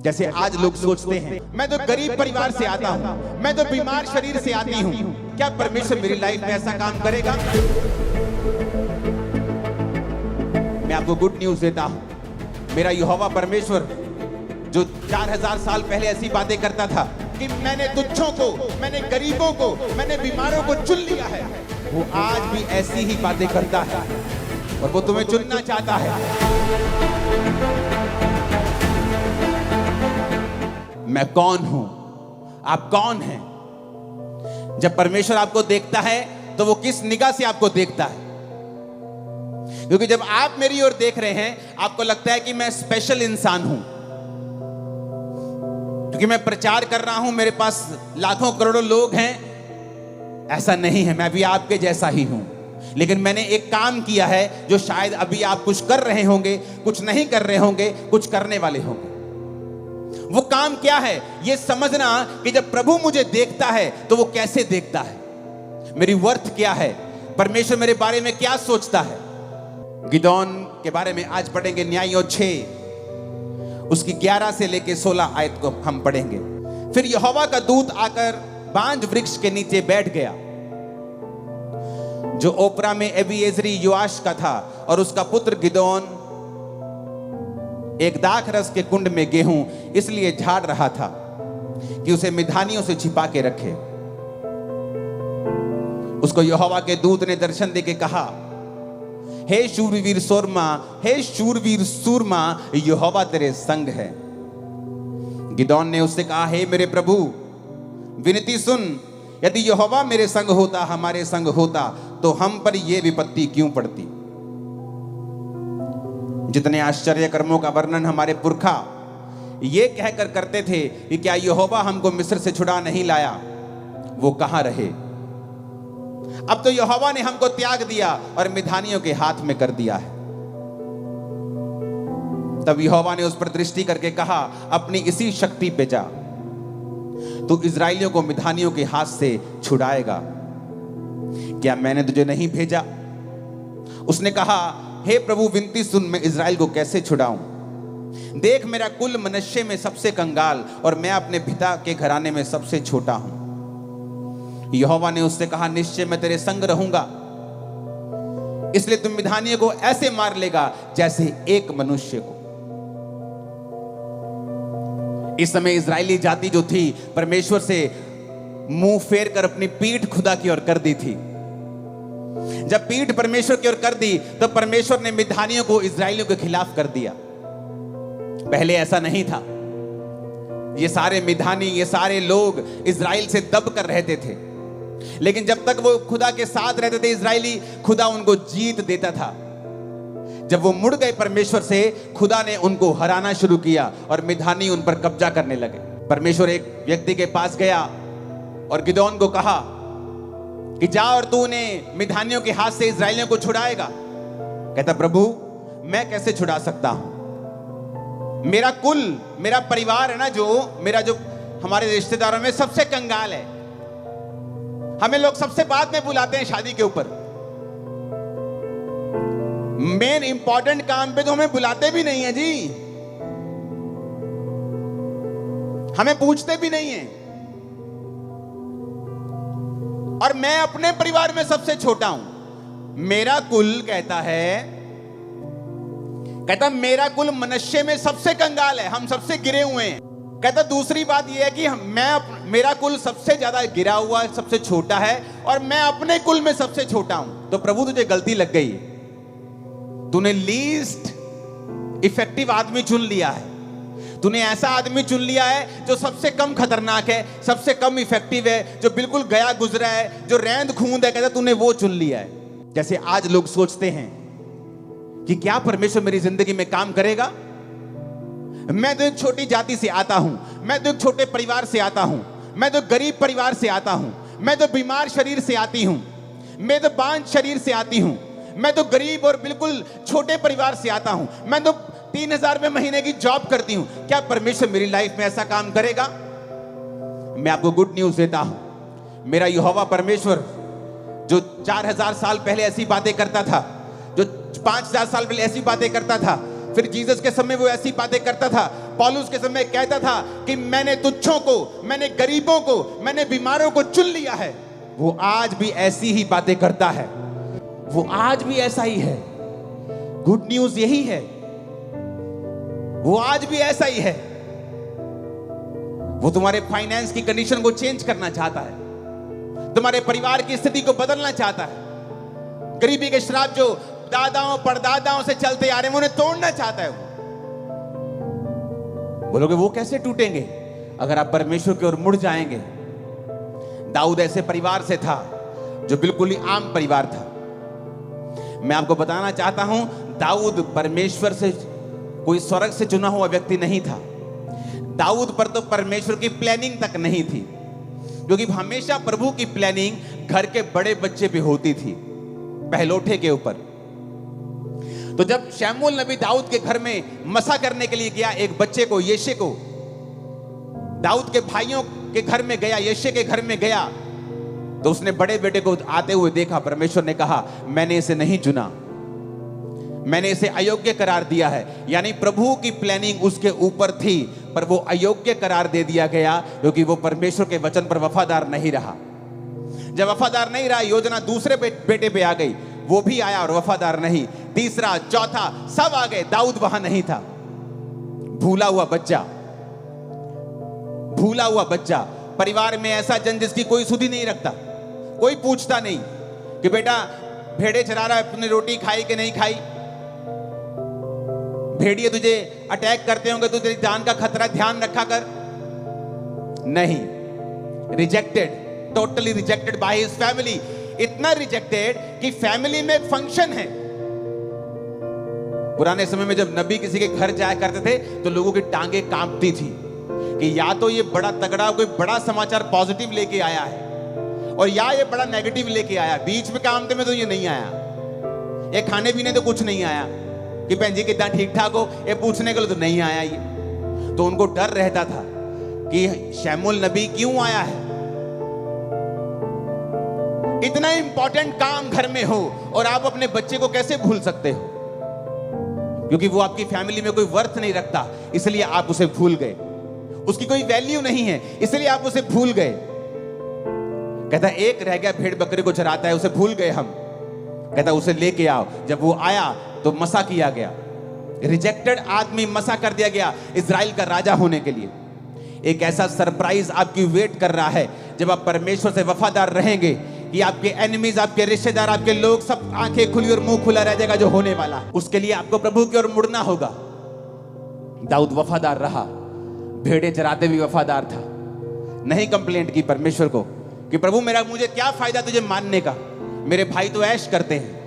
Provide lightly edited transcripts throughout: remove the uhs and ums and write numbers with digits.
जैसे आज लोग सोचते हैं मैं तो गरीब परिवार से आता हूं, मैं तो बीमार शरीर से आती हूं, क्या परमेश्वर मेरी लाइफ में ऐसा काम करेगा? मैं आपको गुड न्यूज देता हूं। मेरा यहोवा परमेश्वर जो 4000 साल पहले ऐसी बातें करता था कि मैंने तुच्छों को, मैंने गरीबों को, मैंने बीमारों को चुन लिया है, वो आज भी ऐसी ही बातें करता है और वो तुम्हें चुनना चाहता है। मैं कौन हूं, आप कौन हैं? जब परमेश्वर आपको देखता है तो वो किस निगाह से आपको देखता है? क्योंकि जब आप मेरी ओर देख रहे हैं आपको लगता है कि मैं स्पेशल इंसान हूं, क्योंकि मैं प्रचार कर रहा हूं, मेरे पास लाखों करोड़ों लोग हैं। ऐसा नहीं है, मैं भी आपके जैसा ही हूं, लेकिन मैंने एक काम किया है जो शायद अभी आप कुछ कर रहे होंगे, कुछ नहीं कर रहे होंगे, कुछ करने वाले होंगे। वो काम क्या है? ये समझना कि जब प्रभु मुझे देखता है तो वो कैसे देखता है, मेरी वर्थ क्या है, परमेश्वर मेरे बारे में क्या सोचता है। गिदोन के बारे में आज पढ़ेंगे, न्यायियों 6 उसकी 11 से लेके 16 आयत को हम पढ़ेंगे। फिर यहोवा का दूत आकर बांज वृक्ष के नीचे बैठ गया जो ओपरा में एबीएजरी योआश का था, और उसका पुत्र गिदोन एक दाख रस के कुंड में गेहूं इसलिए झाड़ रहा था कि उसे मिधानियों से छिपा के रखे। उसको यहोवा के दूत ने दर्शन देके कहा, हे शूरवीर सूरमा, हे शूरवीर सूरमा, यहोवा तेरे संग है। गिदोन ने उससे कहा, हे मेरे प्रभु, विनती सुन, यदि यहोवा मेरे संग होता, हमारे संग होता, तो हम पर यह विपत्ति क्यों पड़ती? जितने आश्चर्य कर्मों का वर्णन हमारे पुरखा ये कहकर करते थे कि क्या यहोवा हमको मिस्र से छुड़ा नहीं लाया, वो कहां रहे? अब तो यहोवा ने हमको त्याग दिया और मिधानियों के हाथ में कर दिया है। तब यहोवा ने उस पर दृष्टि करके कहा, अपनी इसी शक्ति पे जा, तू इजराइलियों को मिधानियों के हाथ से छुड़ाएगा। क्या मैंने तुझे नहीं भेजा? उसने कहा, हे प्रभु, विनती सुन, मैं इजराइल को कैसे छुड़ाऊं? देख, मेरा कुल मनुष्य में सबसे कंगाल और मैं अपने पिता के घराने में सबसे छोटा हूं। यहोवा ने उससे कहा, निश्चय मैं तेरे संग रहूंगा, इसलिए तुम मिधानियों को ऐसे मार लेगा जैसे एक मनुष्य को। इस समय इजरायली जाति जो थी परमेश्वर से मुंह फेर कर अपनी पीठ खुदा की ओर कर दी थी। जब पीठ परमेश्वर की ओर कर दी तो परमेश्वर ने मिधानियों को इजरायलियों के खिलाफ कर दिया। पहले ऐसा नहीं था। ये सारे मिधानी, ये सारे लोग इजराइल से दब कर रहते थे, लेकिन जब तक वो खुदा के साथ रहते थे इजरायली, खुदा उनको जीत देता था। जब वो मुड़ गए परमेश्वर से, खुदा ने उनको हराना शुरू किया और मिधानी उन पर कब्जा करने लगे। परमेश्वर एक व्यक्ति के पास गया और गिदोन को कहा कि जा और तू उन्हें मिधानियों के हाथ से इजरायलियों को छुड़ाएगा। कहता, प्रभु, मैं कैसे छुड़ा सकता हूं? मेरा कुल, मेरा परिवार है ना, जो हमारे रिश्तेदारों में सबसे कंगाल है। हमें लोग सबसे बाद में बुलाते हैं शादी के ऊपर, मेन इंपॉर्टेंट काम पे तो हमें बुलाते भी नहीं है जी, हमें पूछते भी नहीं है। और मैं अपने परिवार में सबसे छोटा हूं। मेरा कुल कहता मेरा कुल मनुष्य में सबसे कंगाल है, हम सबसे गिरे हुए हैं। कहता दूसरी बात यह है कि मेरा कुल सबसे ज्यादा गिरा हुआ है, सबसे छोटा है, और मैं अपने कुल में सबसे छोटा हूं। तो प्रभु, तुझे गलती लग गई, तूने लीस्ट इफेक्टिव आदमी चुन लिया है। तूने ऐसा आदमी चुन लिया है जो सबसे कम खतरनाक है, सबसे कम इफेक्टिव है, जो बिल्कुल गया गुजरा है, जो रैंद खूंद है। कहता तूने वो चुन लिया है। जैसे आज लोग सोचते हैं कि क्या परमेश्वर मेरी जिंदगी में काम करेगा? मैं तो एक छोटी जाति से आता हूं, मैं तो एक छोटे परिवार से आता हूं, मैं तो गरीब परिवार से आता हूं, मैं तो बीमार शरीर से आती हूं, मैं तो बांझ शरीर से आती हूं, मैं तो गरीब और बिल्कुल छोटे परिवार से आता हूं, मैं तो 3000 रुपए महीने की जॉब करती हूं। क्या परमेश्वर मेरी लाइफ में ऐसा काम करेगा? मैं आपको गुड न्यूज देता हूं। मेरा यहोवा परमेश्वर जो 4000 साल पहले ऐसी बातें करता था, जो 5000 साल पहले ऐसी बातें करता था, फिर जीसस के समय वो ऐसी बातें करता था। पौलुस के समय कहता था कि मैंने तुच्छों को, मैंने गरीबों को, मैंने बीमारों को चुन लिया है। वो आज भी ऐसी ही बातें करता है, वो आज भी ऐसा ही है। गुड न्यूज यही है, वो आज भी ऐसा ही है। वो तुम्हारे फाइनेंस की कंडीशन को चेंज करना चाहता है, तुम्हारे परिवार की स्थिति को बदलना चाहता है। गरीबी के श्राप जो दादाओं परदादाओं से चलते आ रहे हैं, उन्हें तोड़ना चाहता है। बोलोगे वो कैसे टूटेंगे? अगर आप परमेश्वर की ओर मुड़ जाएंगे। दाऊद ऐसे परिवार से था जो बिल्कुल ही आम परिवार था। मैं आपको बताना चाहता हूं, दाऊद परमेश्वर से कोई स्वर्ग से चुना हुआ व्यक्ति नहीं था। दाऊद पर तो परमेश्वर की प्लानिंग तक नहीं थी, क्योंकि हमेशा प्रभु की प्लानिंग घर के बड़े बच्चे पे होती थी, पहलोठे के ऊपर। तो जब शमूएल नबी दाऊद के घर में मसा करने के लिए गया, एक बच्चे को, यिशै को, दाऊद के भाइयों के घर में गया, यिशै के घर में गया, तो उसने बड़े बेटे को आते हुए देखा। परमेश्वर ने कहा, मैंने इसे नहीं चुना, मैंने इसे अयोग्य करार दिया है। यानी प्रभु की प्लानिंग उसके ऊपर थी, पर वो अयोग्य करार दे दिया गया, क्योंकि वो परमेश्वर के वचन पर वफादार नहीं रहा। जब वफादार नहीं रहा, योजना दूसरे बेटे पे आ गई, वो भी आया और वफादार नहीं। तीसरा, चौथा, सब आ गए, दाऊद वहां नहीं था। भूला हुआ बच्चा, भूला हुआ बच्चा। परिवार में ऐसा जन जिसकी कोई सुधि नहीं रखता, कोई पूछता नहीं कि बेटा भेड़े चरा रहा है, अपनी रोटी खाई कि नहीं खाई, भेड़िए तुझे अटैक करते होंगे तो तेरी जान का खतरा, ध्यान रखा कर। नहीं, rejected, totally rejected by his family. इतना रिजेक्टेड कि फैमिली में एक फंक्शन है। पुराने समय में जब नबी किसी के घर जाया करते थे तो लोगों की टांगे कांपती थी कि या तो ये बड़ा तगड़ा कोई बड़ा समाचार पॉजिटिव लेके आया है, और या ये बड़ा नेगेटिव लेके आया। बीच में काम में तो ये नहीं आया, ये खाने पीने तो कुछ नहीं आया कि बहन जी कितना ठीक ठाक हो, ये पूछने के लिए तो नहीं आया ये। तो उनको डर रहता था कि शमूएल नबी क्यों आया है। इतना इंपॉर्टेंट काम घर में हो और आप अपने बच्चे को कैसे भूल सकते हो? क्योंकि वो आपकी फैमिली में कोई वर्थ नहीं रखता, इसलिए आप उसे भूल गए। उसकी कोई वैल्यू नहीं है, इसलिए आप उसे भूल गए। कहता एक रह गया, भेड़ बकरी को चराता है, उसे भूल गए हम। कहता उसे लेके आओ। जब वो आया तो मसा किया गया, रिजेक्टेड आदमी मसा कर दिया गया इजराइल का राजा होने के लिए। एक ऐसा सरप्राइज आपकी वेट कर रहा है जब आप परमेश्वर से वफादार रहेंगे कि आपके एनिमीज, आपके रिश्तेदार, आपके लोग सब आंखें खुली और मुंह खुला रह जाएगा जो होने वाला है। उसके लिए आपको प्रभु की ओर मुड़ना होगा। दाऊद वफादार रहा, भेड़े चराते भी वफादार था, नहीं कंप्लेंट की परमेश्वर को कि प्रभु मुझे क्या फायदा तुझे मानने का, मेरे भाई तो ऐश करते हैं,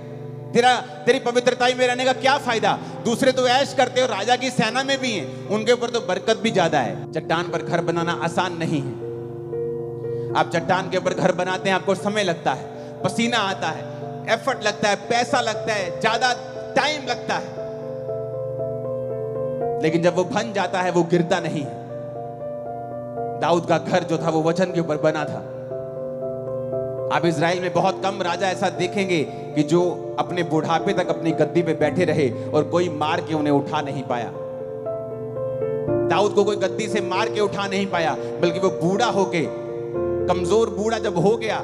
तेरी पवित्रता में रहने का क्या फायदा, दूसरे तो ऐश करते और राजा की सेना में भी हैं, उनके ऊपर तो बरकत भी ज्यादा है। चट्टान पर घर बनाना आसान नहीं है। आप चट्टान के ऊपर घर बनाते हैं, आपको समय लगता है, पसीना आता है, एफर्ट लगता है, पैसा लगता है, ज्यादा टाइम लगता है, लेकिन जब वो बन जाता है वो गिरता नहीं है। दाऊद का घर जो था वो वचन के ऊपर बना था। आप इजराइल में बहुत कम राजा ऐसा देखेंगे कि जो अपने बुढ़ापे तक अपनी गद्दी पे बैठे रहे और कोई मार के उन्हें उठा नहीं पाया। दाऊद को कोई गद्दी से मार के उठा नहीं पाया, बल्कि वो बूढ़ा होके, कमजोर बूढ़ा जब हो गया,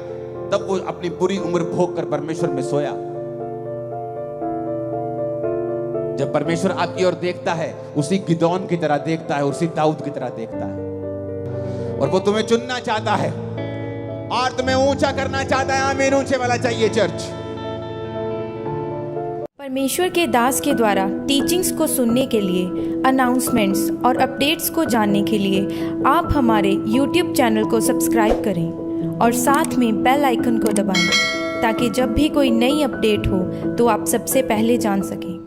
तब वो अपनी पूरी उम्र भोग कर परमेश्वर में सोया। जब परमेश्वर आपकी ओर देखता है, उसी गिदोन की तरह देखता है, उसी दाऊद की तरह देखता है, और वो तुम्हें चुनना चाहता है और तुम्हें ऊंचा करना चाहता है। आमीन, ऊंचे वाला चाहिए चर्च। परमेश्वर के दास के द्वारा टीचिंग्स को सुनने के लिए, अनाउंसमेंट्स और अपडेट्स को जानने के लिए आप हमारे YouTube चैनल को सब्सक्राइब करें और साथ में बेल आइकन को दबाएं, ताकि जब भी कोई नई अपडेट हो तो आप सबसे पहले जान सकें।